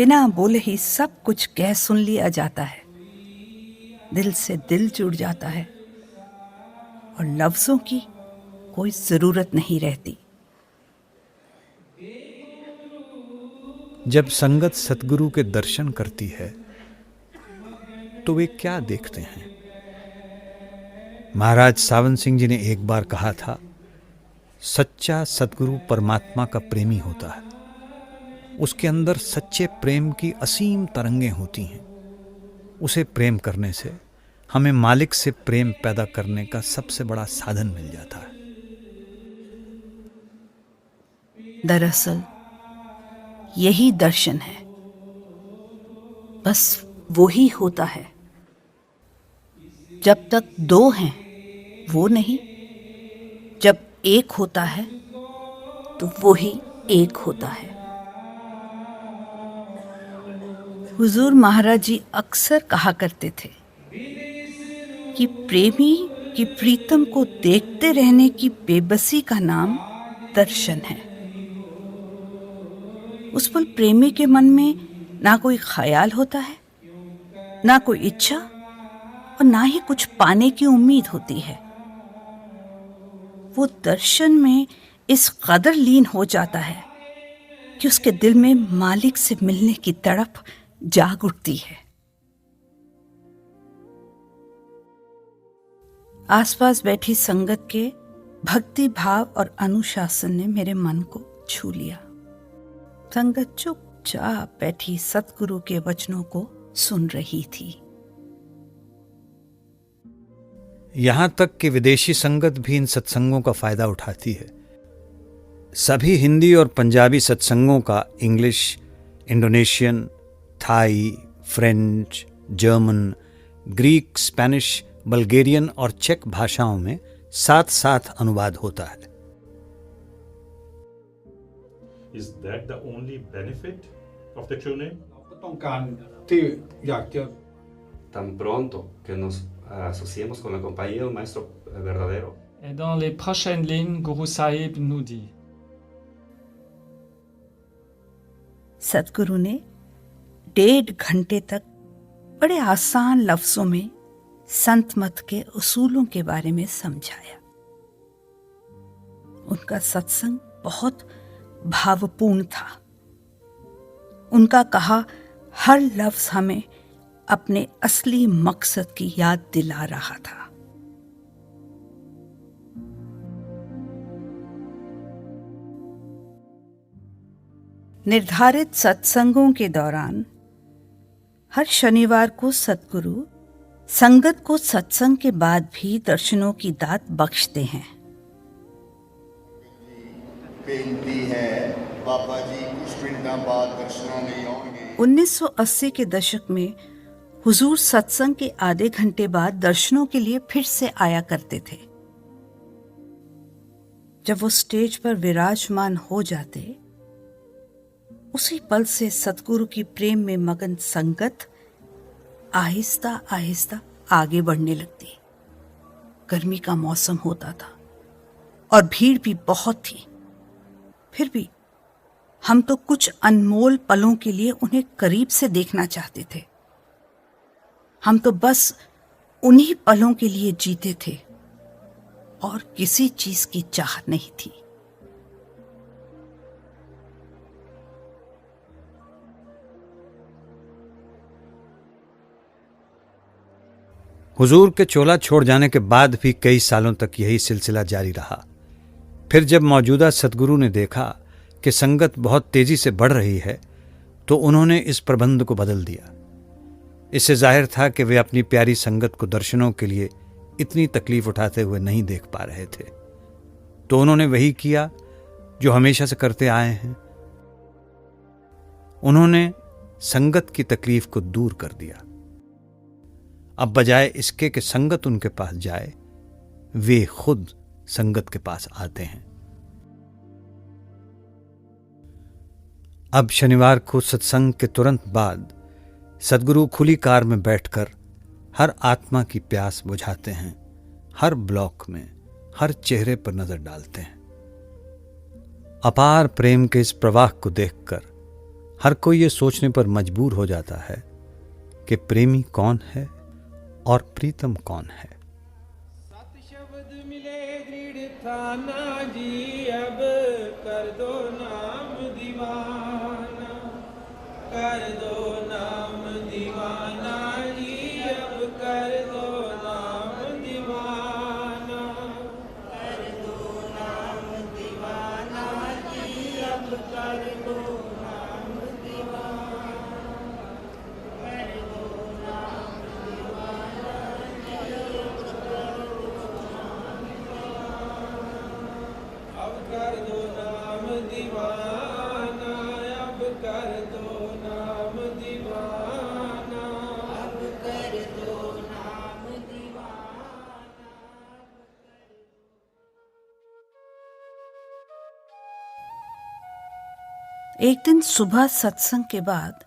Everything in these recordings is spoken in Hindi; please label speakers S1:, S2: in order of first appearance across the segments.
S1: बिना बोले ही सब कुछ कह सुन लिया जाता है, दिल से दिल जुड़ जाता है और लफ्जों की कोई जरूरत नहीं रहती।
S2: जब संगत सतगुरु के दर्शन करती है तो वे क्या देखते हैं? महाराज सावन सिंह जी ने एक बार कहा था, सच्चा सतगुरु परमात्मा का प्रेमी होता है। उसके अंदर सच्चे प्रेम की असीम तरंगें होती हैं। उसे प्रेम करने से हमें मालिक से प्रेम पैदा करने का सबसे बड़ा साधन मिल जाता है।
S1: दरअसल यही दर्शन है, बस वो ही होता है। जब तक दो हैं वो नहीं, जब एक होता है तो वो ही एक होता है। हुजूर महाराज जी अक्सर कहा करते थे कि प्रेमी की प्रीतम को देखते रहने की बेबसी का नाम दर्शन है। उस पल प्रेमी के मन में ना कोई ख्याल होता है, ना कोई इच्छा और ना ही कुछ पाने की उम्मीद होती है। वो दर्शन में इस कदर लीन हो जाता है कि उसके दिल में मालिक से मिलने की तड़प जाग उठती है। आसपास बैठी संगत के भक्ति भाव और अनुशासन ने मेरे मन को छू लिया। संगत चुपचाप बैठी सतगुरु के वचनों को सुन रही थी।
S2: यहां तक कि विदेशी संगत भी इन सत्संगों का फायदा उठाती है। सभी हिंदी और पंजाबी सत्संगों का English, Indonesian, Thai, French, German, Greek, Spanish, Bulgarian और चेक भाषाओं में साथ साथ अनुवाद होता है।
S3: Is that the only benefit of the true name?
S4: ต้องการที่อยากจะ
S5: Tan pronto que nos asociemos con la compañía de un maestro verdadero.
S6: Et dans les prochaines lignes, Guru Sahib nous dit:
S1: सतगुरु ने 1.5 घंटे तक बड़े आसान लफ्जों में संत मत के उसूलों के बारे में समझाया। उनका सत्संग बहुत भावपूर्ण था। उनका कहा हर लफ्ज हमें अपने असली मकसद की याद दिला रहा था। निर्धारित सत्संगों के दौरान हर शनिवार को सतगुरु संगत को सत्संग के बाद भी दर्शनों की दात बख्शते हैं।
S7: बेनती है बाबा जी कुछ मिनटों बाद दर्शनों नहीं आएंगे।
S1: 1980 के दशक में हुजूर सत्संग के आधे घंटे बाद दर्शनों के लिए फिर से आया करते थे। जब वो स्टेज पर विराजमान हो जाते, उसी पल से सतगुरु की प्रेम में मगन संगत आहिस्ता आहिस्ता आगे बढ़ने लगती। गर्मी का मौसम होता था और भीड़ भी बहुत थी। फिर भी हम तो कुछ अनमोल पलों के लिए उन्हें करीब से देखना चाहते थे। हम तो बस उन्हीं पलों के लिए जीते थे और किसी चीज की चाह नहीं थी।
S2: हुजूर के चोला छोड़ जाने के बाद भी कई सालों तक यही सिलसिला जारी रहा। फिर जब मौजूदा सतगुरु ने देखा कि संगत बहुत तेजी से बढ़ रही है, तो उन्होंने इस प्रबंध को बदल दिया। इससे जाहिर था कि वे अपनी प्यारी संगत को दर्शनों के लिए इतनी तकलीफ उठाते हुए नहीं देख पा रहे थे। तो उन्होंने वही किया जो हमेशा से करते आए हैं। उन्होंने संगत की तकलीफ को दूर कर दिया। अब बजाय इसके कि संगत उनके पास जाए, वे खुद संगत के पास आते हैं। अब शनिवार को सत्संग के तुरंत बाद सद्गुरु खुली कार में बैठकर हर आत्मा की प्यास बुझाते हैं। हर ब्लॉक में, हर चेहरे पर नजर डालते हैं। अपार प्रेम के इस प्रवाह को देखकर हर कोई ये सोचने पर मजबूर हो जाता है कि प्रेमी कौन है और प्रीतम कौन है।
S8: सत शब्द मिले दृढ़ थाना जी, अब कर दो नाम दीवाना, कर दो नाम दीवाना जी, अब कर दो नाम दीवाना, कर दो नाम दीवाना जी, अब कर दो नाम दीवाना, कर दो नाम दीवाना जी, अब कर दो नाम दीवाना, अब कर दो नाम दीवाना, अब कर दो नाम दीवाना।
S1: एक दिन सुबह सत्संग के बाद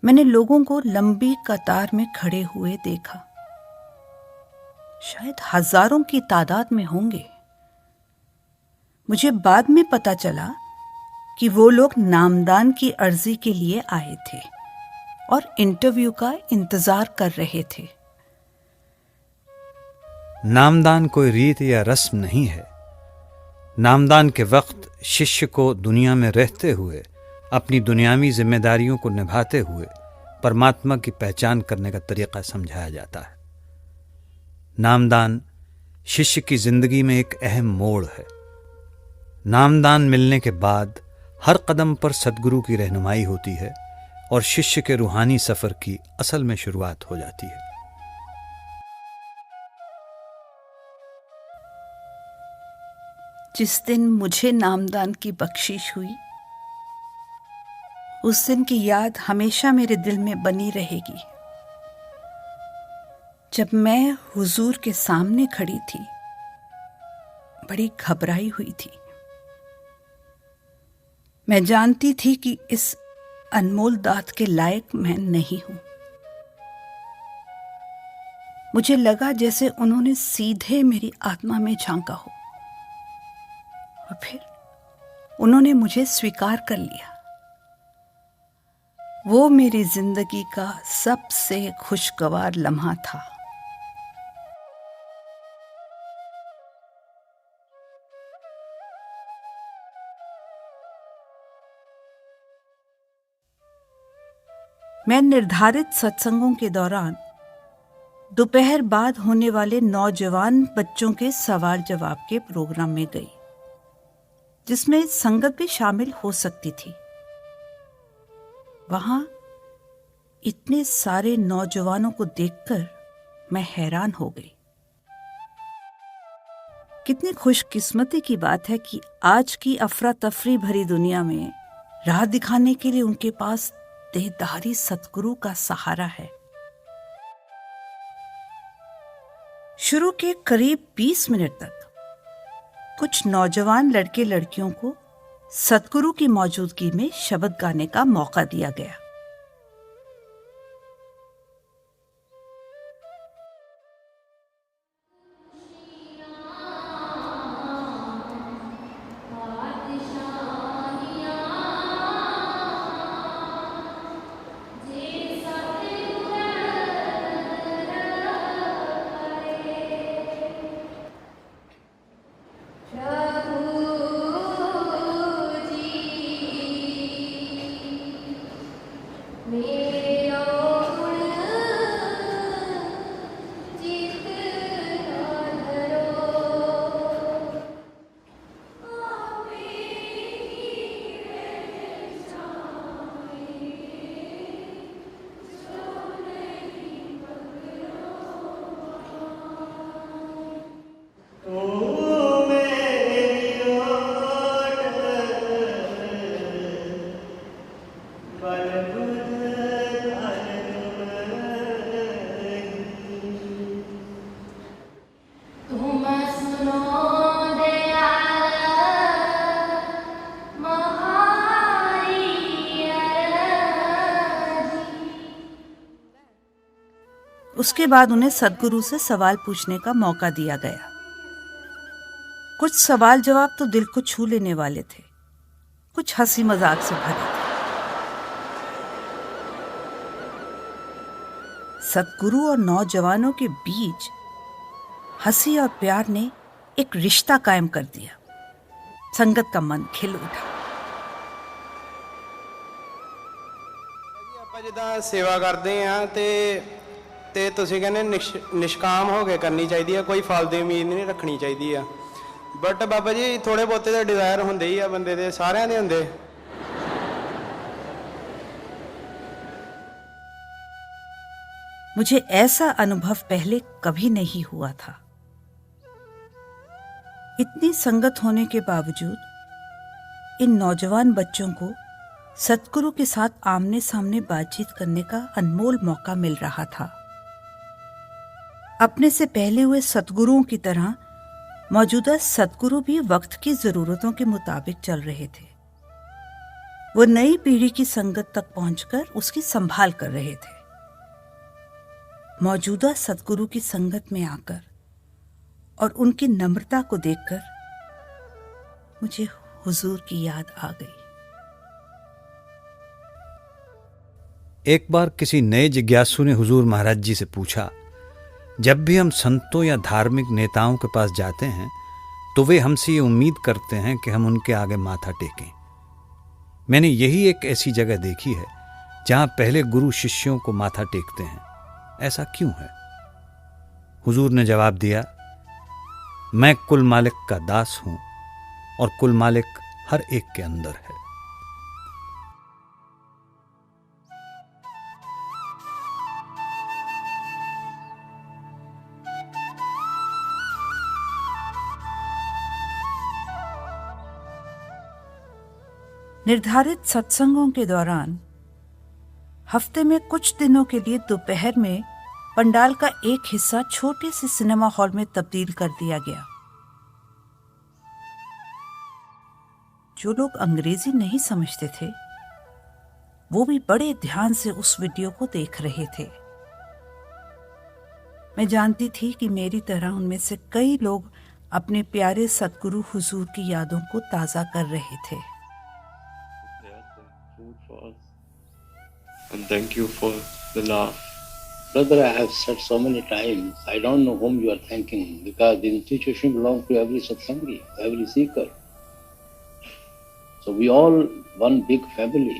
S1: मैंने लोगों को लंबी कतार में खड़े हुए देखा। शायद हजारों की तादाद में होंगे। मुझे बाद में पता चला कि वो लोग नामदान की अर्जी के लिए आए थे और इंटरव्यू का इंतजार कर रहे थे।
S2: नामदान कोई रीत या रस्म नहीं है। नामदान के वक्त शिष्य को दुनिया में रहते हुए अपनी दुनियावी जिम्मेदारियों को निभाते हुए परमात्मा की पहचान करने का तरीका समझाया जाता है। नामदान शिष्य की जिंदगी में एक अहम मोड़ है। नामदान मिलने के बाद हर कदम पर सद्गुरु की रहनुमाई होती है और शिष्य के रूहानी सफर की असल में शुरुआत हो जाती है।
S1: जिस दिन मुझे नामदान की बख्शिश हुई, उस दिन की याद हमेशा मेरे दिल में बनी रहेगी। जब मैं हुजूर के सामने खड़ी थी, बड़ी घबराई हुई थी। मैं जानती थी कि इस अनमोल दात के लायक मैं नहीं हूं। मुझे लगा जैसे उन्होंने सीधे मेरी आत्मा में झांका हो और फिर उन्होंने मुझे स्वीकार कर लिया। वो मेरी जिंदगी का सबसे खुशगवार लम्हा था। मैं निर्धारित सत्संगों के दौरान दोपहर बाद होने वाले नौजवान बच्चों के सवाल जवाब के प्रोग्राम में गई, जिसमें संगत भी शामिल हो सकती थी। वहां इतने सारे नौजवानों को देखकर मैं हैरान हो गई। कितनी खुशकिस्मती की बात है कि आज की अफरा तफरी भरी दुनिया में राह दिखाने के लिए उनके पास देहधारी सतगुरु का सहारा है। शुरू के करीब 20 मिनट तक कुछ नौजवान लड़के लड़कियों को सतगुरु की मौजूदगी में शब्द गाने का मौका दिया गया। उसके बाद उन्हें सद्गुरु से सवाल पूछने का मौका दिया गया। कुछ सवाल जवाब तो दिल को छू लेने वाले थे, कुछ हंसी मजाक से भरे थे। सतगुरु और नौजवानों के बीच हंसी और प्यार ने एक रिश्ता कायम कर दिया। संगत का मन खिल उठा।
S9: ਆਪਾਂ ਜਿੱਦਾਂ ਸੇਵਾ ਕਰਦੇ ਆ ਤੇ ਤੁਸੀਂ ਕਹਿੰਦੇ ਨਿਸ਼ਕਾਮ ਹੋ ਕੇ ਕਰਨੀ ਚਾਹੀਦੀ ਆ, ਕੋਈ ਫਲ ਦੀ ਉਮੀਦ ਨਹੀਂ ਰੱਖਣੀ ਚਾਹੀਦੀ ਆ। ਬਟ ਬਾਬਾ ਜੀ ਥੋੜੇ ਬਹੁਤੇ ਦੇ ਡਿਜ਼ਾਇਰ ਹੁੰਦੇ ਹੀ ਆ ਬੰਦੇ ਦੇ, ਸਾਰਿਆਂ ਦੇ ਹੁੰਦੇ।
S1: मुझे ऐसा अनुभव पहले कभी नहीं हुआ था। इतनी संगत होने के बावजूद इन नौजवान बच्चों को सतगुरु के साथ आमने सामने बातचीत करने का अनमोल मौका मिल रहा था। अपने से पहले हुए सतगुरुओं की तरह मौजूदा सतगुरु भी वक्त की जरूरतों के मुताबिक चल रहे थे। वो नई पीढ़ी की संगत तक पहुंचकर उसकी संभाल कर रहे थे। मौजूदा सतगुरु की संगत में आकर और उनकी नम्रता को देखकर मुझे हुजूर की याद आ गई।
S2: एक बार किसी नए जिज्ञासु ने हुजूर महाराज जी से पूछा, जब भी हम संतों या धार्मिक नेताओं के पास जाते हैं तो वे हमसे ये उम्मीद करते हैं कि हम उनके आगे माथा टेकें। मैंने यही एक ऐसी जगह देखी है जहां पहले गुरु शिष्यों को माथा टेकते हैं। ऐसा क्यों है? हुजूर ने जवाब दिया, मैं कुल मालिक का दास हूं और कुल मालिक हर एक के अंदर है।
S1: निर्धारित सत्संगों के दौरान हफ्ते में कुछ दिनों के लिए दोपहर में पंडाल का एक हिस्सा छोटे से सिनेमा हॉल में तब्दील कर दिया गया। जो लोग अंग्रेजी नहीं समझते थे वो भी बड़े ध्यान से उस वीडियो को देख रहे थे। मैं जानती थी कि मेरी तरह उनमें से कई लोग अपने प्यारे सतगुरु हुजूर की यादों को ताज़ा कर रहे थे।
S10: And thank you for the laugh.
S11: Brother, I have said so many times, I don't know whom you are thanking, because the institution belongs to every satsangi, every seeker. So we all one big family,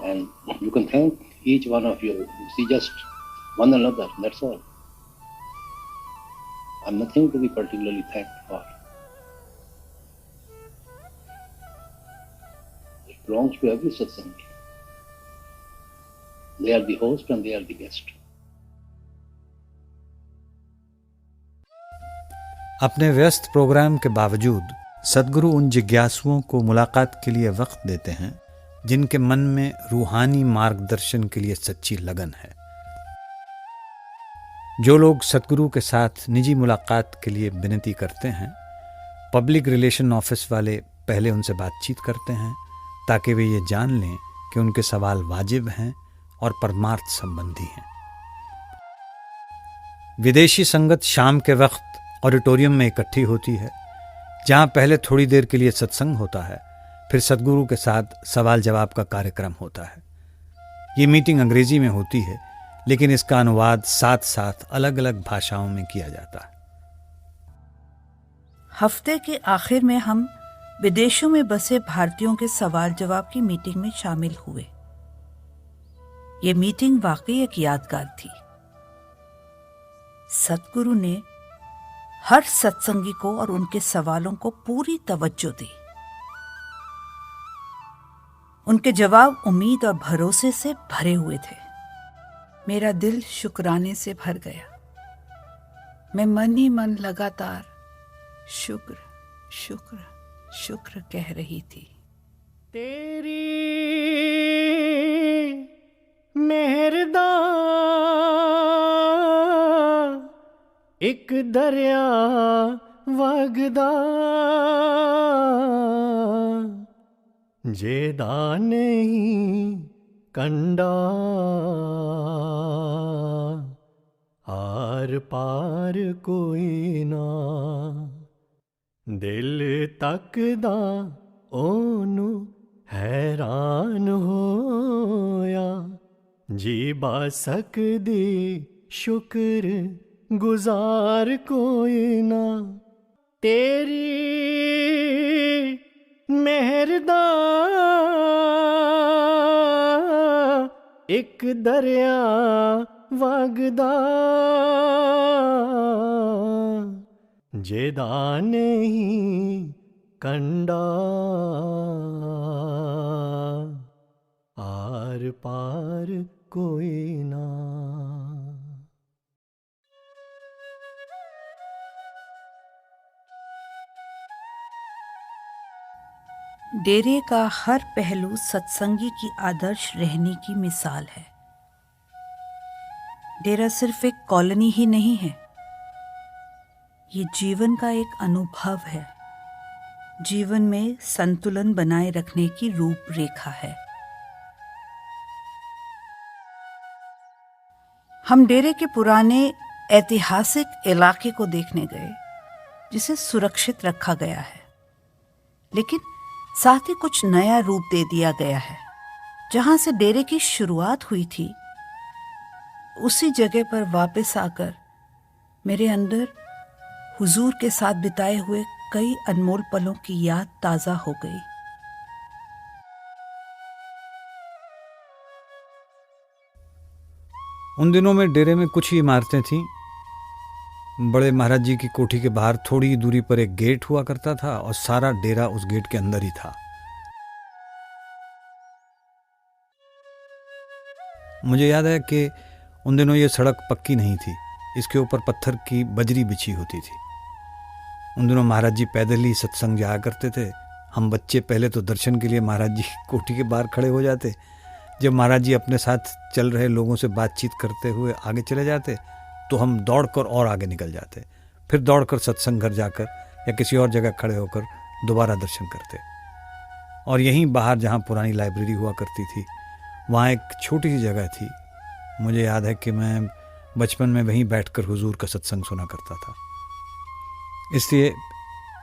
S11: and you can thank each one of you. You see, just one another, that's all. I'm nothing to be particularly thanked for. It belongs to every satsangi. They are the host and they are the guest.
S2: अपने व्यस्त प्रोग्राम के बावजूद सद्गुरु उन जिज्ञासुओं को मुलाकात के लिए वक्त देते हैं जिनके मन में रूहानी मार्गदर्शन के लिए सच्ची लगन है। जो लोग सद्गुरु के साथ निजी मुलाकात के लिए विनती करते हैं, पब्लिक रिलेशन ऑफिस वाले पहले उनसे बातचीत करते हैं ताकि वे ये जान लें कि उनके सवाल वाजिब हैं और परमार्थ संबंधी हैं। विदेशी संगत शाम के वक्त ऑडिटोरियम में इकट्ठी होती है, जहां पहले थोड़ी देर के लिए सत्संग होता है, फिर सद्गुरु के साथ सवाल जवाब का कार्यक्रम होता है। ये मीटिंग अंग्रेजी में होती है, लेकिन इसका अनुवाद साथ साथ अलग अलग भाषाओं में किया जाता है।
S1: हफ्ते के आखिर में हम विदेशों में बसे भारतीयों के सवाल जवाब की मीटिंग में शामिल हुए। ये मीटिंग वाकई एक यादगार थी। सतगुरु ने हर सत्संगी को और उनके सवालों को पूरी तवज्जो दी। उनके जवाब उम्मीद और भरोसे से भरे हुए थे। मेरा दिल शुक्राने से भर गया। मैं मन ही मन लगातार शुक्र शुक्र शुक्र कह रही थी।
S8: तेरी मेहरदा एक दरिया वगदा जेदा नहीं कंडा आर पार कोई ना दिल तकदा ओनू हैरान होया जी बा सकदी शुक्र गुजार कोई ना, तेरी मेहर दा एक दरिया वगदा, जेदा नहीं कंडा आर पार कोई ना।
S1: डेरे का हर पहलू सत्संगी की आदर्श रहने की मिसाल है। डेरा सिर्फ एक कॉलोनी ही नहीं है, ये जीवन का एक अनुभव है, जीवन में संतुलन बनाए रखने की रूपरेखा है। हम डेरे के पुराने ऐतिहासिक इलाके को देखने गए, जिसे सुरक्षित रखा गया है, लेकिन साथ ही कुछ नया रूप दे दिया गया है। जहां से डेरे की शुरुआत हुई थी, उसी जगह पर वापस आकर मेरे अंदर हुजूर के साथ बिताए हुए कई अनमोल पलों की याद ताजा हो गई।
S2: उन दिनों में डेरे में कुछ ही इमारतें थीं। बड़े महाराज जी की कोठी के बाहर थोड़ी ही दूरी पर एक गेट हुआ करता था और सारा डेरा उस गेट के अंदर ही था। मुझे याद है कि उन दिनों ये सड़क पक्की नहीं थी, इसके ऊपर पत्थर की बजरी बिछी होती थी। उन दिनों महाराज जी पैदल ही सत्संग जाया करते थे। हम बच्चे पहले तो दर्शन के लिए महाराज जी की कोठी के बाहर खड़े हो जाते। जब महाराज जी अपने साथ चल रहे लोगों से बातचीत करते हुए आगे चले जाते तो हम दौड़कर और आगे निकल जाते, फिर दौड़कर सत्संग घर जाकर या किसी और जगह खड़े होकर दोबारा दर्शन करते। और यहीं बाहर जहाँ पुरानी लाइब्रेरी हुआ करती थी, वहाँ एक छोटी सी जगह थी। मुझे याद है कि मैं बचपन में वहीं बैठकर हुजूर का सत्संग सुना करता था। इसलिए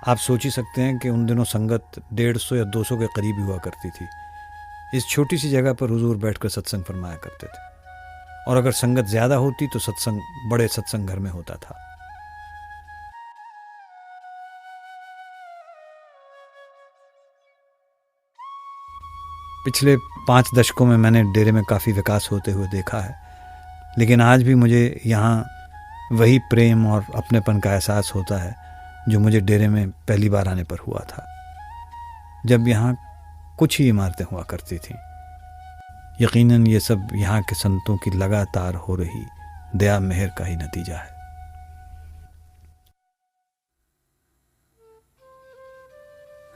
S2: आप सोच ही सकते हैं कि उन दिनों संगत 150 या 200 के करीब हुआ करती थी। इस छोटी सी जगह पर हुजूर बैठकर सत्संग फरमाया करते थे, और अगर संगत ज्यादा होती तो सत्संग बड़े सत्संग घर में होता था। पिछले 5 दशकों में मैंने डेरे में काफ़ी विकास होते हुए देखा है, लेकिन आज भी मुझे यहाँ वही प्रेम और अपनेपन का एहसास होता है जो मुझे डेरे में पहली बार आने पर हुआ था, जब यहाँ कुछ ही इमारतें हुआ करती थीं। यकीनन ये सब यहाँ के संतों की लगातार हो रही दया मेहर का ही नतीजा है।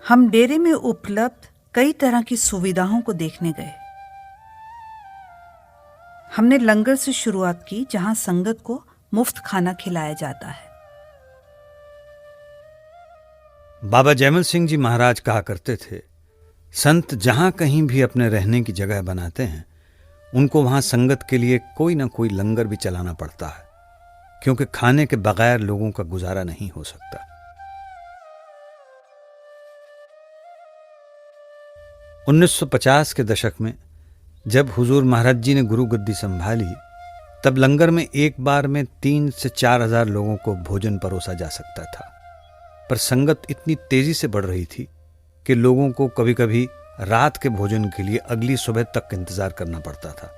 S1: हम डेरे में उपलब्ध कई तरह की सुविधाओं को देखने गए। हमने लंगर से शुरुआत की, जहां संगत को मुफ्त खाना खिलाया जाता है।
S2: बाबा जयमल सिंह जी महाराज कहा करते थे, संत जहां कहीं भी अपने रहने की जगह बनाते हैं, उनको वहां संगत के लिए कोई ना कोई लंगर भी चलाना पड़ता है, क्योंकि खाने के बगैर लोगों का गुजारा नहीं हो सकता। 1950 के दशक में जब हुजूर महाराज जी ने गुरु गद्दी संभाली, तब लंगर में एक बार में 3 से 4 हजार लोगों को भोजन परोसा जा सकता था। पर संगत इतनी तेजी से बढ़ रही थी कि लोगों को कभी कभी रात के भोजन के लिए अगली सुबह तक इंतजार करना पड़ता था।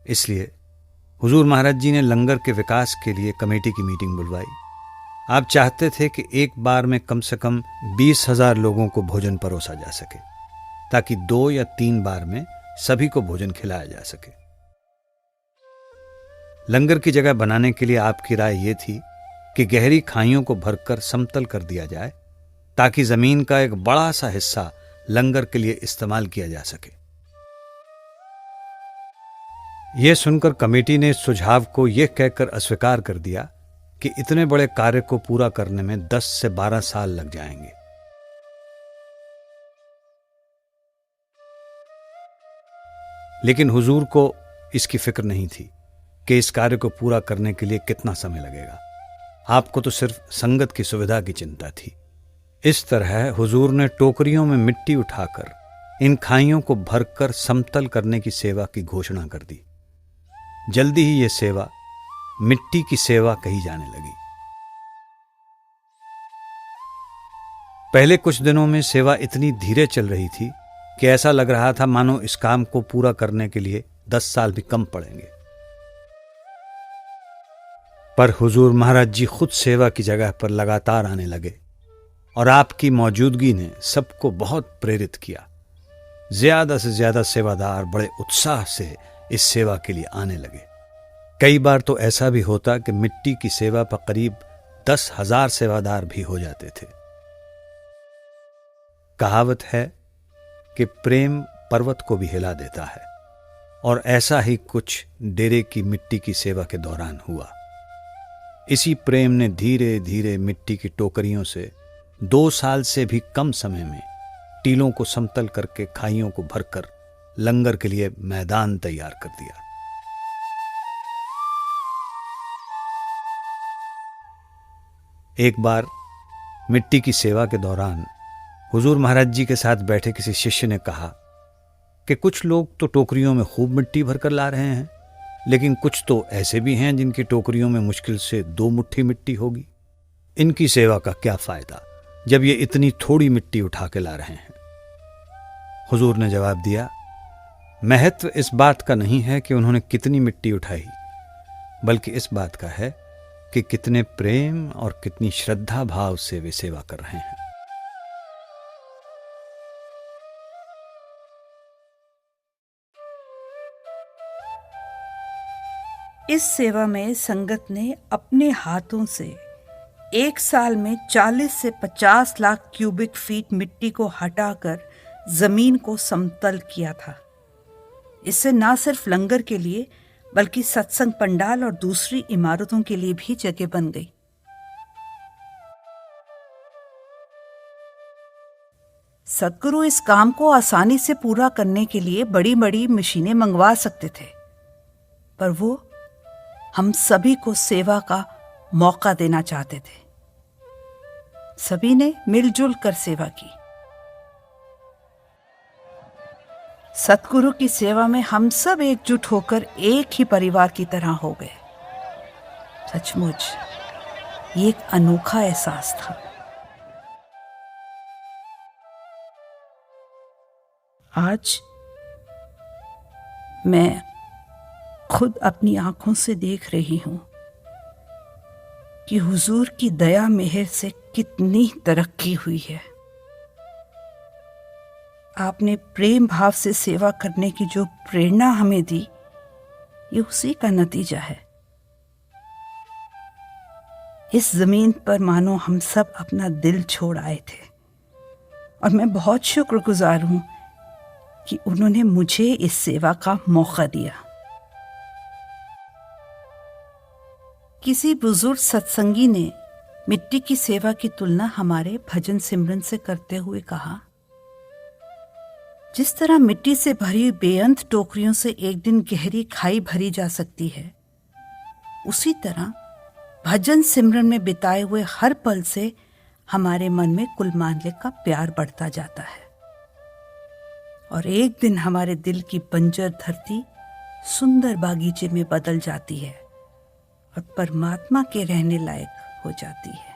S2: इसलिए हुजूर महाराज जी ने लंगर के विकास के लिए कमेटी की मीटिंग बुलवाई। आप चाहते थे कि एक बार में कम से कम 20,000 लोगों को भोजन परोसा जा सके, ताकि 2 या 3 बार में सभी को भोजन खिलाया जा सके। लंगर की जगह बनाने के लिए आपकी राय यह थी कि गहरी खाइयों को भरकर समतल कर दिया जाए, ताकि जमीन का एक बड़ा सा हिस्सा लंगर के लिए इस्तेमाल किया जा सके। यह सुनकर कमेटी ने इस सुझाव को यह कहकर अस्वीकार कर दिया कि इतने बड़े कार्य को पूरा करने में 10 से 12 साल लग जाएंगे। लेकिन हुजूर को इसकी फिक्र नहीं थी कि इस कार्य को पूरा करने के लिए कितना समय लगेगा। आपको तो सिर्फ संगत की सुविधा की चिंता थी। इस तरह हुजूर ने टोकरियों में मिट्टी उठाकर इन खाइयों को भरकर समतल करने की सेवा की घोषणा कर दी। जल्दी ही यह सेवा मिट्टी की सेवा कही जाने लगी। पहले कुछ दिनों में सेवा इतनी धीरे चल रही थी कि ऐसा लग रहा था मानो इस काम को पूरा करने के लिए 10 साल भी कम पड़ेंगे। पर हुजूर महाराज जी खुद सेवा की जगह पर लगातार आने लगे और आपकी मौजूदगी ने सबको बहुत प्रेरित किया। ज्यादा से ज्यादा सेवादार बड़े उत्साह से इस सेवा के लिए आने लगे। कई बार तो ऐसा भी होता कि मिट्टी की सेवा पर करीब 10,000 सेवादार भी हो जाते थे। कहावत है कि प्रेम पर्वत को भी हिला देता है, और ऐसा ही कुछ डेरे की मिट्टी की सेवा के दौरान हुआ। इसी प्रेम ने धीरे धीरे मिट्टी की टोकरियों से 2 साल से भी कम समय में टीलों को समतल करके खाइयों को भरकर लंगर के लिए मैदान तैयार कर दिया। एक बार मिट्टी की सेवा के दौरान हुजूर महाराज जी के साथ बैठे किसी शिष्य ने कहा कि कुछ लोग तो टोकरियों में खूब मिट्टी भरकर ला रहे हैं, लेकिन कुछ तो ऐसे भी हैं जिनकी टोकरियों में मुश्किल से 2 मुट्ठी मिट्टी होगी। इनकी सेवा का क्या फायदा जब ये इतनी थोड़ी मिट्टी उठा के ला रहे हैं। हुजूर ने जवाब दिया, महत्व इस बात का नहीं है कि उन्होंने कितनी मिट्टी उठाई, बल्कि इस बात का है कि कितने प्रेम और कितनी श्रद्धा भाव से वे सेवा कर रहे हैं।
S1: इस सेवा में संगत ने अपने हाथों से 1 साल में 40 से 50 लाख क्यूबिक फीट मिट्टी को हटाकर जमीन को समतल किया था। इससे न सिर्फ लंगर के लिए बल्कि सत्संग पंडाल और दूसरी इमारतों के लिए भी जगह बन गई। सदगुरु इस काम को आसानी से पूरा करने के लिए बड़ी बड़ी मशीनें मंगवा सकते थे, पर वो हम सभी को सेवा का मौका देना चाहते थे। सभी ने मिलजुल कर सेवा की। सतगुरु की सेवा में हम सब एकजुट होकर एक ही परिवार की तरह हो गए। सचमुच ये एक अनोखा एहसास था। आज मैं खुद अपनी आंखों से देख रही हूं कि हुजूर की दया मेहर से कितनी तरक्की हुई है। आपने प्रेम भाव से सेवा करने की जो प्रेरणा हमें दी, ये उसी का नतीजा है। इस जमीन पर मानो हम सब अपना दिल छोड़ आए थे, और मैं बहुत शुक्रगुजार हूं कि उन्होंने मुझे इस सेवा का मौका दिया। किसी बुजुर्ग सत्संगी ने मिट्टी की सेवा की तुलना हमारे भजन सिमरन से करते हुए कहा, जिस तरह मिट्टी से भरी बेअंत टोकरियों से एक दिन गहरी खाई भरी जा सकती है, उसी तरह भजन सिमरन में बिताए हुए हर पल से हमारे मन में कुल मालिक का प्यार बढ़ता जाता है, और एक दिन हमारे दिल की बंजर धरती सुंदर बागीचे में बदल जाती है और परमात्मा के रहने लायक हो जाती है।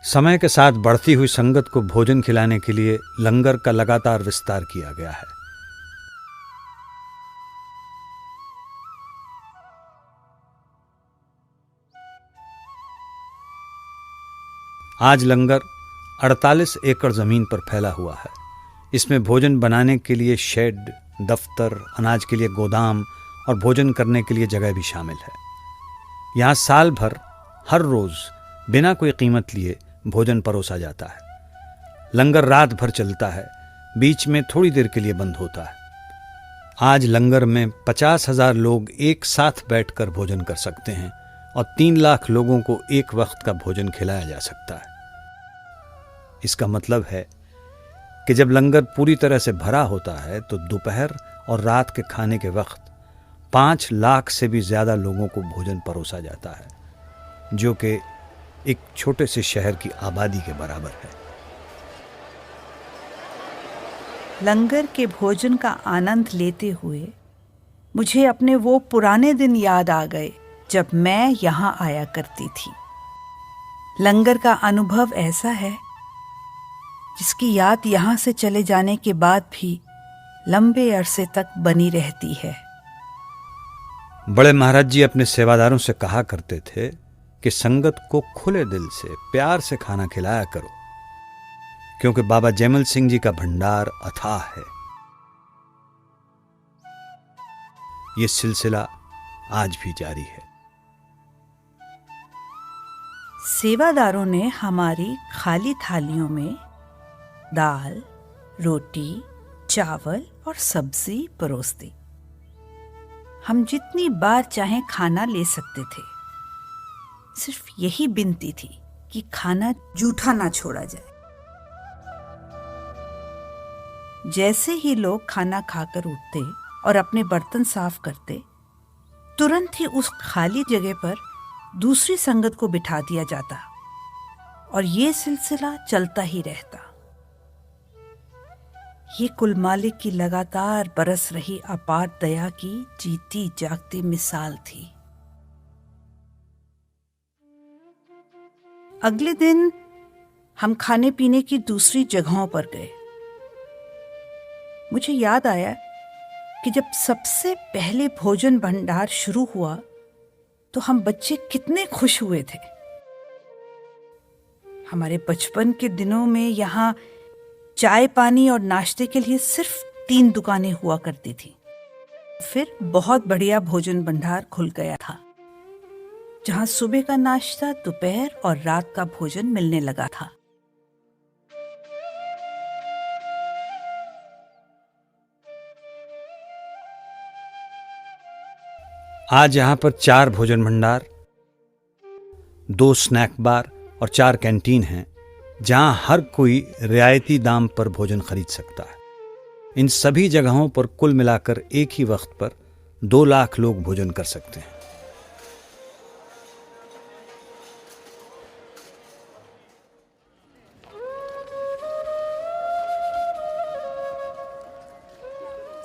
S2: समय के साथ बढ़ती हुई संगत को भोजन खिलाने के लिए लंगर का लगातार विस्तार किया गया है। आज लंगर 48 एकड़ जमीन पर फैला हुआ है। इसमें भोजन बनाने के लिए शेड, दफ्तर, अनाज के लिए गोदाम और भोजन करने के लिए जगह भी शामिल है। यहाँ साल भर हर रोज बिना कोई कीमत लिए भोजन परोसा जाता है। लंगर रात भर चलता है, बीच में थोड़ी देर के लिए बंद होता है। आज लंगर में 50,000 लोग एक साथ बैठकर भोजन कर सकते हैं और 3 लाख लोगों को एक वक्त का भोजन खिलाया जा सकता है। इसका मतलब है कि जब लंगर पूरी तरह से भरा होता है तो दोपहर और रात के खाने के वक्त 5 लाख से भी ज्यादा लोगों को भोजन परोसा जाता है, जो कि एक छोटे से शहर की आबादी के बराबर है।
S1: लंगर के भोजन का आनंद लेते हुए मुझे अपने वो पुराने दिन याद आ गए जब मैं यहाँ आया करती थी। लंगर का अनुभव ऐसा है जिसकी याद यहाँ से चले जाने के बाद भी लंबे अरसे तक बनी रहती है।
S2: बड़े महाराज जी अपने सेवादारों से कहा करते थे कि संगत को खुले दिल से प्यार से खाना खिलाया करो, क्योंकि बाबा जैमल सिंह जी का भंडार अथाह है। ये सिलसिला आज भी जारी है।
S1: सेवादारों ने हमारी खाली थालियों में दाल, रोटी, चावल और सब्जी परोस दी। हम जितनी बार चाहें खाना ले सकते थे। सिर्फ यही विनती थी कि खाना जूठा ना छोड़ा जाए। जैसे ही लोग खाना खाकर उठते और अपने बर्तन साफ करते, तुरंत ही उस खाली जगह पर दूसरी संगत को बिठा दिया जाता और ये सिलसिला चलता ही रहता। ये कुल मालिक की लगातार बरस रही अपार दया की जीती जागती मिसाल थी। अगले दिन हम खाने पीने की दूसरी जगहों पर गए। मुझे याद आया कि जब सबसे पहले भोजन भंडार शुरू हुआ तो हम बच्चे कितने खुश हुए थे। हमारे बचपन के दिनों में यहाँ चाय पानी और नाश्ते के लिए सिर्फ 3 दुकानें हुआ करती थी। फिर बहुत बढ़िया भोजन भंडार खुल गया था, जहां सुबह का नाश्ता, दोपहर और रात का भोजन मिलने लगा था।
S2: आज यहां पर 4 भोजन भंडार, 2 स्नैक बार और 4 कैंटीन हैं, जहां हर कोई रियायती दाम पर भोजन खरीद सकता है। इन सभी जगहों पर कुल मिलाकर एक ही वक्त पर 2 लाख लोग भोजन कर सकते हैं।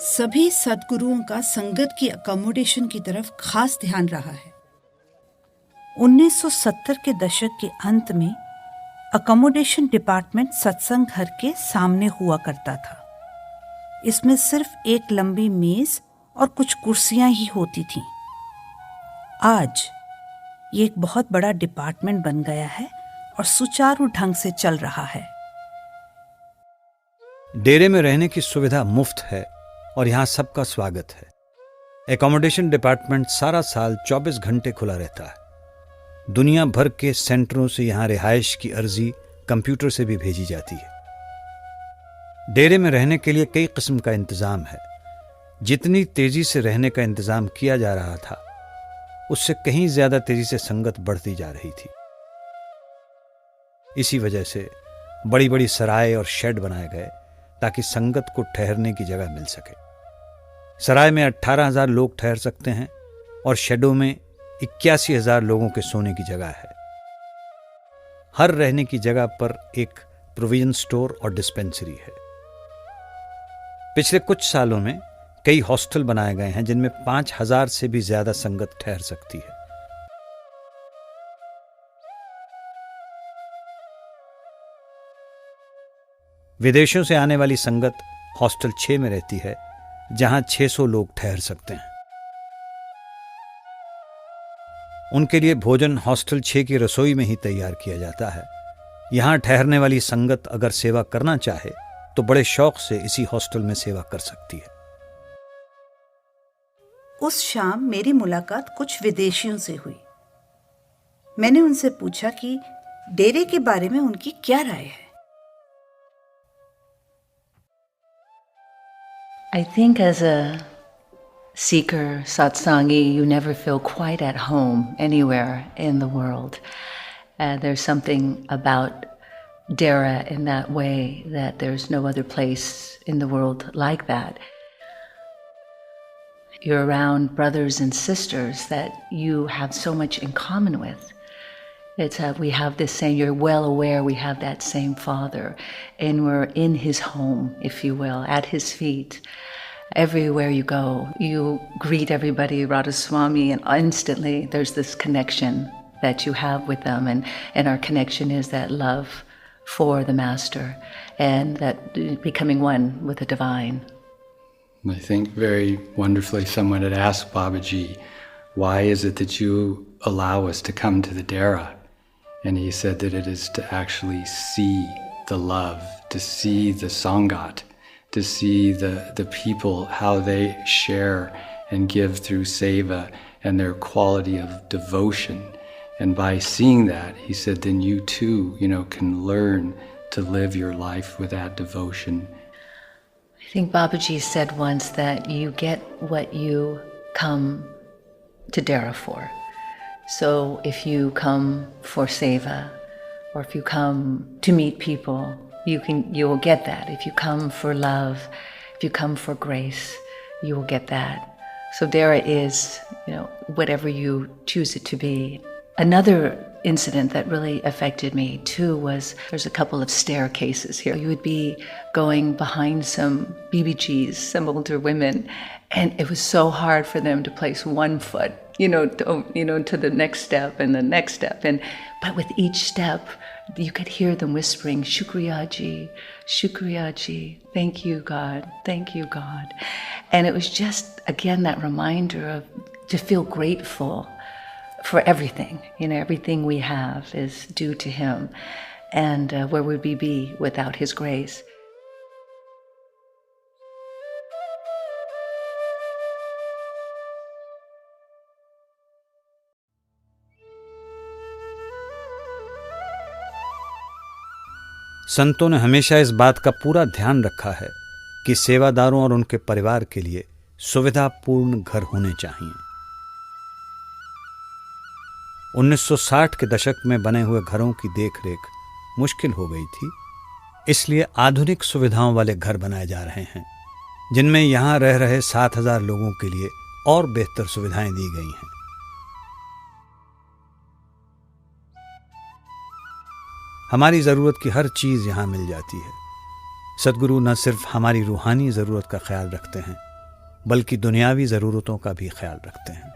S1: सभी सद्गुरुओं का संगत की अकोमोडेशन की तरफ खास ध्यान रहा है। 1970 के दशक के अंत में अकोमोडेशन डिपार्टमेंट सत्संग घर के सामने हुआ करता था। इसमें सिर्फ एक लंबी मेज और कुछ कुर्सियां ही होती थीं। आज ये एक बहुत बड़ा डिपार्टमेंट बन गया है और सुचारू ढंग से चल रहा है।
S2: डेरे में रहने की सुविधा मुफ्त है और यहां सबका स्वागत है। एकोमोडेशन डिपार्टमेंट सारा साल 24 घंटे खुला रहता है। दुनिया भर के सेंटरों से यहां रिहाइश की अर्जी कंप्यूटर से भी भेजी जाती है। डेरे में रहने के लिए कई किस्म का इंतजाम है। जितनी तेजी से रहने का इंतजाम किया जा रहा था, उससे कहीं ज्यादा तेजी से संगत बढ़ती जा रही थी। इसी वजह से बड़ी बड़ी सराय और शेड बनाए गए ताकि संगत को ठहरने की जगह मिल सके। सराय में 18,000 लोग ठहर सकते हैं और शेडों में 81,000 लोगों के सोने की जगह है। हर रहने की जगह पर एक प्रोविजन स्टोर और डिस्पेंसरी है। पिछले कुछ सालों में कई हॉस्टल बनाए गए हैं, जिनमें 5,000 से भी ज्यादा संगत ठहर सकती है। विदेशों से आने वाली संगत हॉस्टल 6 में रहती है, जहां 600 लोग ठहर सकते हैं। उनके लिए भोजन हॉस्टल 6 की रसोई में ही तैयार किया जाता है। यहां ठहरने वाली संगत अगर सेवा करना चाहे तो बड़े शौक से इसी हॉस्टल में सेवा कर सकती है।
S1: उस शाम मेरी मुलाकात कुछ विदेशियों से हुई। मैंने उनसे पूछा कि डेरे के बारे में उनकी क्या राय है।
S12: I think as a seeker, satsangi, you never feel quite at home anywhere in the world. There's something about Dera in that way, that there's no other place in the world like that. you're around brothers and sisters that you have so much in common with. We have this same, you're well aware we have that same Father, and we're in his home, if you will, at his feet. Everywhere you go, you greet everybody, Radhaswami, and instantly there's this connection that you have with them, and our connection is that love for the Master and that becoming one with the divine.
S13: I think very wonderfully someone had asked Babaji, why is it that you allow us to come to the Dera? And he said that it is to actually see the love, to see the Sangat, to see the people, how they share and give through seva and their quality of devotion. And by seeing that, he said, then you too, can learn to live your life with that devotion.
S12: I think Babaji said once that you get what you come to Dera for. So if you come for seva, or if you come to meet people, you will get that. If you come for love, if you come for grace, you will get that. So Dera is, whatever you choose it to be. Another incident that really affected me too was there's a couple of staircases here. You would be going behind some BBGs, some older women, and it was so hard for them to place one foot, to the next step and the next step. But with each step, you could hear them whispering, Shukriya Ji, Shukriya Ji, thank you, God, thank you, God. And it was just, again, that reminder to feel grateful for everything. Everything we have is due to him. And where would we be without his grace?
S2: संतों ने हमेशा इस बात का पूरा ध्यान रखा है कि सेवादारों और उनके परिवार के लिए सुविधापूर्ण घर होने चाहिए। 1960 के दशक में बने हुए घरों की देखरेख मुश्किल हो गई थी, इसलिए आधुनिक सुविधाओं वाले घर बनाए जा रहे हैं, जिनमें यहां रह रहे 7,000 लोगों के लिए और बेहतर सुविधाएं दी गई हैं। हमारी जरूरत की हर चीज यहां मिल जाती है। सद्गुरु न सिर्फ हमारी रूहानी जरूरत का ख्याल रखते हैं, बल्कि दुनियावी जरूरतों का भी ख्याल रखते हैं।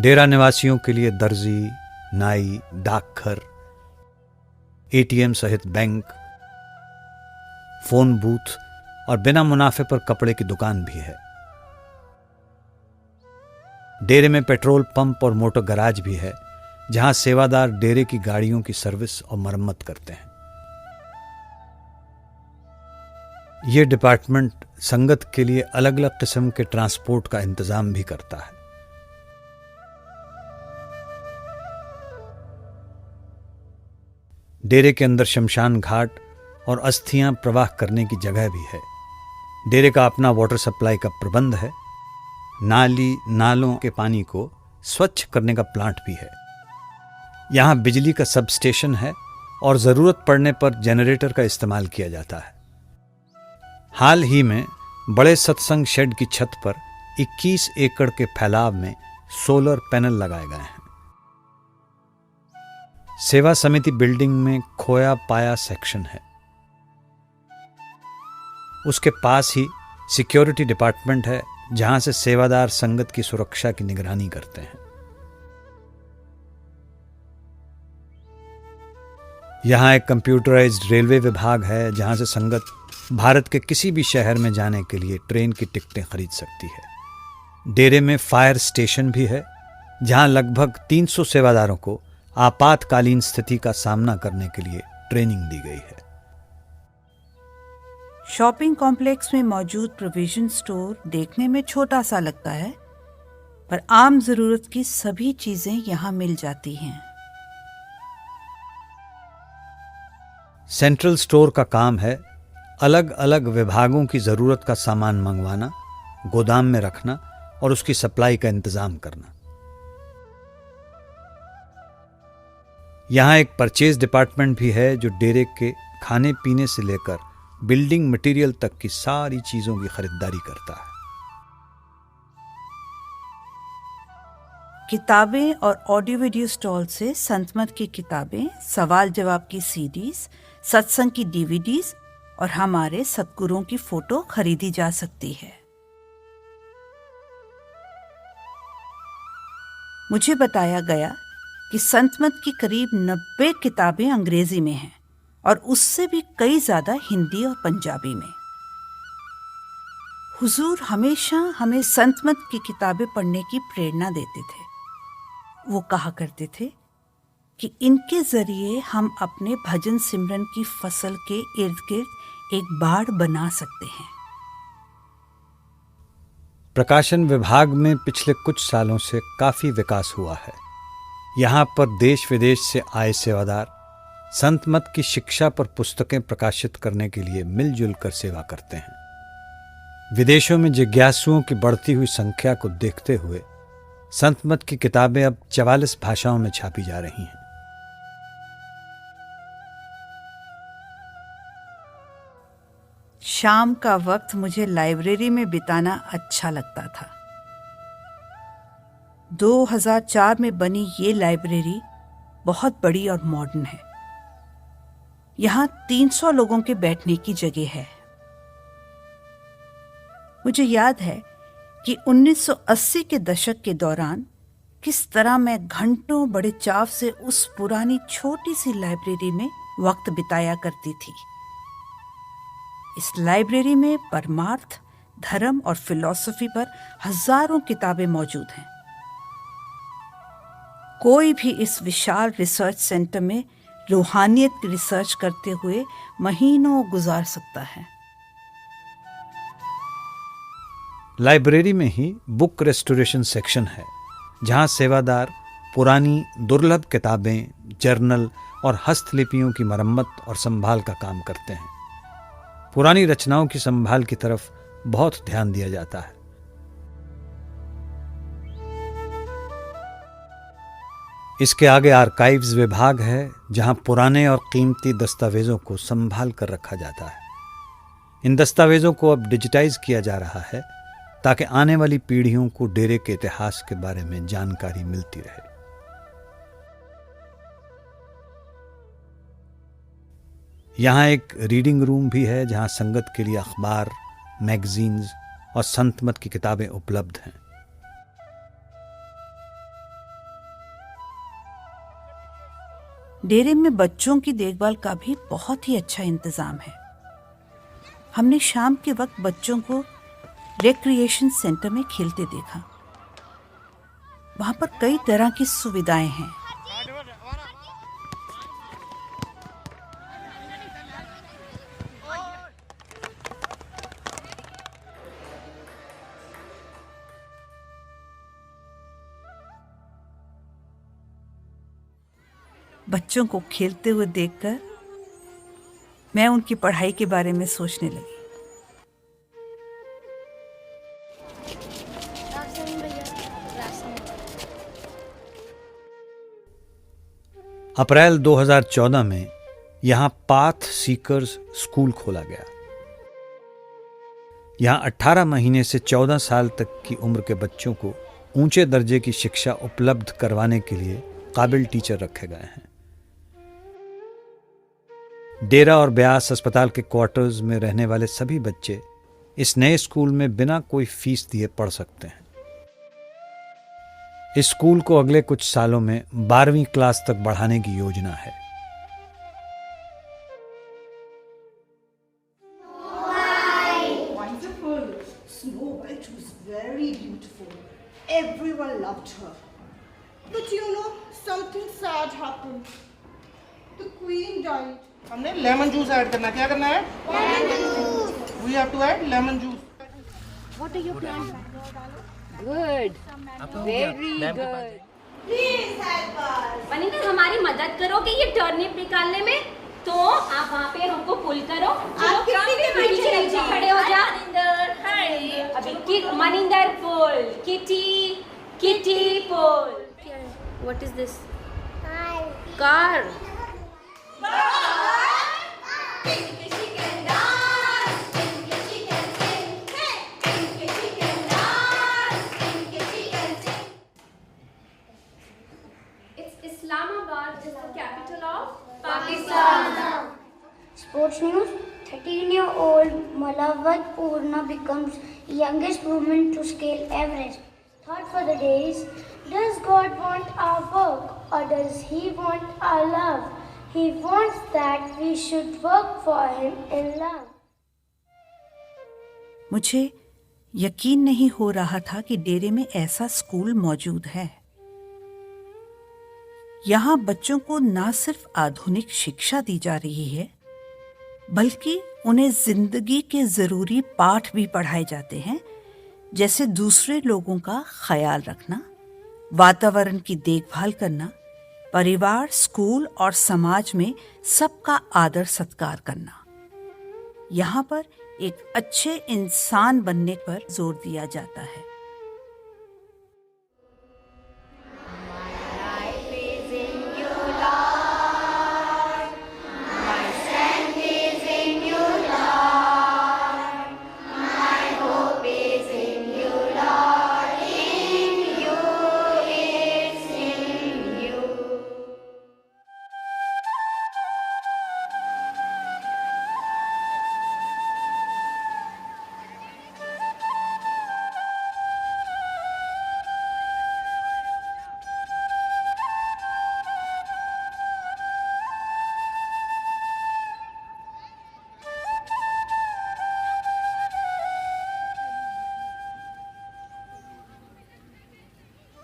S2: डेरा निवासियों के लिए दर्जी, नाई, डाकघर, एटीएम सहित बैंक, फोन बूथ और बिना मुनाफे पर कपड़े की दुकान भी है। डेरे में पेट्रोल पंप और मोटर गैराज भी है, जहां सेवादार डेरे की गाड़ियों की सर्विस और मरम्मत करते हैं। यह डिपार्टमेंट संगत के लिए अलग अलग किस्म के ट्रांसपोर्ट का इंतजाम भी करता है। डेरे के अंदर शमशान घाट और अस्थियां प्रवाह करने की जगह भी है। डेरे का अपना वाटर सप्लाई का प्रबंध है। नाली नालों के पानी को स्वच्छ करने का प्लांट भी है। यहाँ बिजली का सब स्टेशन है और ज़रूरत पड़ने पर जनरेटर का इस्तेमाल किया जाता है। हाल ही में बड़े सत्संग शेड की छत पर 21 एकड़ के फैलाव में सोलर पैनल लगाए गए हैं। सेवा समिति बिल्डिंग में खोया पाया सेक्शन है। उसके पास ही सिक्योरिटी डिपार्टमेंट है, जहां से सेवादार संगत की सुरक्षा की निगरानी करते हैं। यहाँ एक कंप्यूटराइज्ड रेलवे विभाग है, जहां से संगत भारत के किसी भी शहर में जाने के लिए ट्रेन की टिकटें खरीद सकती है। डेरे में फायर स्टेशन भी है, जहां लगभग 300 सेवादारों को आपातकालीन स्थिति का सामना करने के लिए ट्रेनिंग दी गई है।
S1: शॉपिंग कॉम्प्लेक्स में मौजूद प्रोविजन स्टोर देखने में छोटा सा लगता है, पर आम जरूरत की सभी चीजें यहाँ मिल जाती हैं।
S2: सेंट्रल स्टोर का काम है अलग अलग विभागों की जरूरत का सामान मंगवाना, गोदाम में रखना और उसकी सप्लाई का इंतजाम करना। यहाँ एक परचेज डिपार्टमेंट भी है, जो डेरे के खाने पीने से लेकर बिल्डिंग मटेरियल तक की सारी चीजों की खरीदारी करता है।
S1: किताबें और ऑडियो वीडियो स्टॉल से संतमत की किताबें, सवाल जवाब की सीडीज, सत्संग की डीवीडीज और हमारे सतगुरुओं की फोटो खरीदी जा सकती है। मुझे बताया गया कि संतमत की करीब 90 किताबें अंग्रेजी में हैं और उससे भी कई ज्यादा हिंदी और पंजाबी में। हुजूर हमेशा हमें संतमत की किताबें पढ़ने की प्रेरणा देते थे। वो कहा करते थे कि इनके जरिए हम अपने भजन सिमरन की फसल के इर्द गिर्द एक बाड़ बना सकते हैं।
S2: प्रकाशन विभाग में पिछले कुछ सालों से काफी विकास हुआ है। यहाँ पर देश विदेश से आए सेवादार संतमत की शिक्षा पर पुस्तकें प्रकाशित करने के लिए मिलजुल कर सेवा करते हैं। विदेशों में जिज्ञासुओं की बढ़ती हुई संख्या को देखते हुए संतमत की किताबें अब 44 भाषाओं में छापी जा रही हैं।
S1: शाम का वक्त मुझे लाइब्रेरी में बिताना अच्छा लगता था। 2004 में बनी ये लाइब्रेरी बहुत बड़ी और मॉडर्न है। यहाँ 300 लोगों के बैठने की जगह है। मुझे याद है कि 1980 के दशक के दौरान किस तरह मैं घंटों बड़े चाव से उस पुरानी छोटी सी लाइब्रेरी में वक्त बिताया करती थी। इस लाइब्रेरी में परमार्थ, धर्म और फिलॉसफी पर हजारों किताबें मौजूद हैं। कोई भी इस विशाल रिसर्च सेंटर में रूहानियत की रिसर्च करते हुए महीनों गुजार सकता है।
S2: लाइब्रेरी में ही बुक रेस्टोरेशन सेक्शन है, जहां सेवादार पुरानी दुर्लभ किताबें, जर्नल और हस्तलिपियों की मरम्मत और संभाल का काम करते हैं। पुरानी रचनाओं की संभाल की तरफ बहुत ध्यान दिया जाता है। इसके आगे आर्काइव्स विभाग है, जहां पुराने और कीमती दस्तावेजों को संभाल कर रखा जाता है। इन दस्तावेजों को अब डिजिटाइज किया जा रहा है ताकि आने वाली पीढ़ियों को डेरे के इतिहास के बारे में जानकारी मिलती रहे। यहाँ एक रीडिंग रूम भी है, जहाँ संगत के लिए अखबार, मैगजीन्स और संतमत की किताबें उपलब्ध हैं।
S1: डेरे में बच्चों की देखभाल का भी बहुत ही अच्छा इंतजाम है। हमने शाम के वक्त बच्चों को रिक्रिएशन सेंटर में खेलते देखा। वहां पर कई तरह की सुविधाएं हैं। बच्चों को खेलते हुए देखकर मैं उनकी पढ़ाई के बारे में सोचने लगी।
S2: अप्रैल 2014 में यहां पाथ सीकर्स स्कूल खोला गया। यहां 18 महीने से 14 साल तक की उम्र के बच्चों को ऊंचे दर्जे की शिक्षा उपलब्ध करवाने के लिए काबिल टीचर रखे गए हैं। डेरा और ब्यास अस्पताल के क्वार्टर्स में रहने वाले सभी बच्चे इस नए स्कूल में बिना कोई फीस दिए पढ़ सकते हैं। इस स्कूल को अगले कुछ सालों में 12वीं क्लास तक बढ़ाने की योजना है।
S14: Wonderful. Snow White was very beautiful. Everyone loved her. But you know, something sad happened. The queen died.
S9: हमने लेमन जूस ऐड करना, क्या करना है? Lemon juice. We have to add lemon juice.
S15: What are your plans? Good. Very good.
S14: Please help us.
S15: मनींदर हमारी मदद करोगे ये टर्निप निकालने में? तो आप वहाँ पे हमको पुल करो।
S14: आप किसी के पीछे
S15: खड़े हो जा। मनींदर, हाय। अभी Maninder pull, Kitty pull. What is this? Car.
S16: Pakistan. Sports news. 13-year-old Malawat Purna becomes youngest woman to scale Everest. Thought for the day is, does God want our work or does He want our love? He wants that we should work for Him in love.
S1: मुझे यकीन नहीं हो रहा था कि डेरे में ऐसा स्कूल मौजूद है। यहाँ बच्चों को ना सिर्फ आधुनिक शिक्षा दी जा रही है, बल्कि उन्हें जिंदगी के जरूरी पाठ भी पढ़ाए जाते हैं, जैसे दूसरे लोगों का ख्याल रखना, वातावरण की देखभाल करना, परिवार, स्कूल और समाज में सबका आदर सत्कार करना। यहाँ पर एक अच्छे इंसान बनने पर जोर दिया जाता है।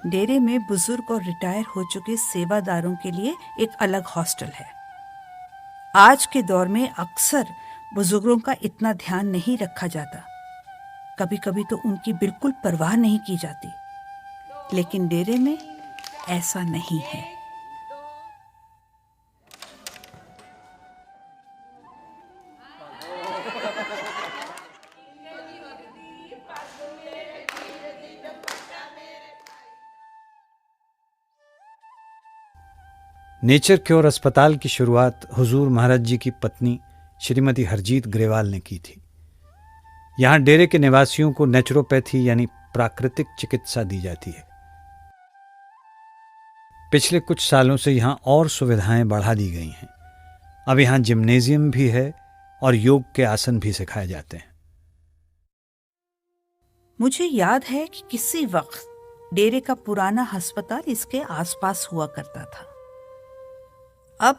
S1: डेरे में बुजुर्ग और रिटायर हो चुके सेवादारों के लिए एक अलग हॉस्टल है। आज के दौर में अक्सर बुजुर्गों का इतना ध्यान नहीं रखा जाता, कभी कभी तो उनकी बिल्कुल परवाह नहीं की जाती, लेकिन डेरे में ऐसा नहीं है।
S2: नेचर क्योर अस्पताल की शुरुआत हुजूर महाराज जी की पत्नी श्रीमती हरजीत ग्रेवाल ने की थी। यहाँ डेरे के निवासियों को नेचुरोपैथी यानी प्राकृतिक चिकित्सा दी जाती है। पिछले कुछ सालों से यहाँ और सुविधाएं बढ़ा दी गई हैं। अब यहाँ जिम्नेजियम भी है और योग के आसन भी सिखाए जाते हैं।
S1: मुझे याद है कि किसी वक्त डेरे का पुराना अस्पताल इसके आसपास हुआ करता था। अब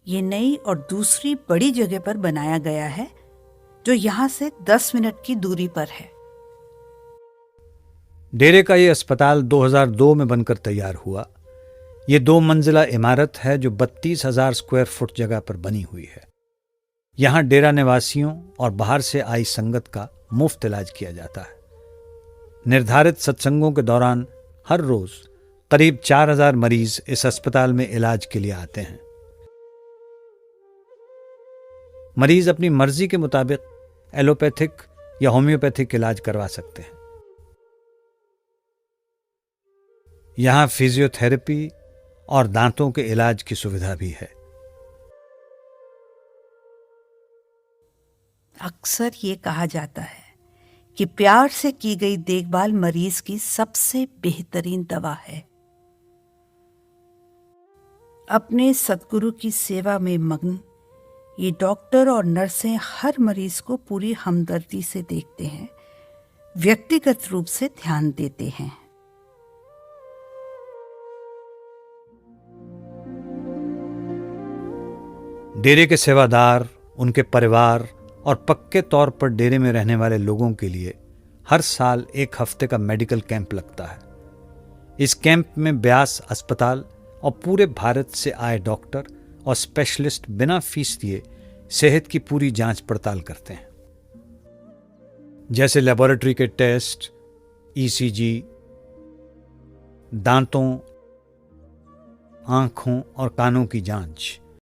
S1: ये नई और दूसरी बड़ी जगह पर बनाया गया है, जो यहां से 10 मिनट की दूरी पर है।
S2: डेरे का ये अस्पताल 2002 में बनकर तैयार हुआ। ये 2 मंजिला इमारत है जो 32,000 स्क्वायर फुट जगह पर बनी हुई है। यहाँ डेरा निवासियों और बाहर से आई संगत का मुफ्त इलाज किया जाता है। निर्धारित सत्संगों के दौरान हर रोज करीब 4,000 मरीज इस अस्पताल में इलाज के लिए आते हैं। मरीज अपनी मर्जी के मुताबिक एलोपैथिक या होम्योपैथिक इलाज करवा सकते हैं। यहां फिजियोथेरेपी और दांतों के इलाज की सुविधा भी है।
S1: अक्सर ये कहा जाता है कि प्यार से की गई देखभाल मरीज की सबसे बेहतरीन दवा है। अपने सतगुरु की सेवा में मग्न ये डॉक्टर और नर्सें हर मरीज को पूरी हमदर्दी से देखते हैं, व्यक्तिगत रूप से ध्यान देते हैं।
S2: डेरे के सेवादार, उनके परिवार और पक्के तौर पर डेरे में रहने वाले लोगों के लिए हर साल 1 हफ्ते का मेडिकल कैंप लगता है। इस कैंप में ब्यास अस्पताल और पूरे भारत से आए डॉक्टर और स्पेशलिस्ट बिना फीस दिए सेहत की पूरी जांच पड़ताल करते हैं, जैसे लेबोरेटरी के टेस्ट, ईसीजी, दांतों, आंखों और कानों की जांच।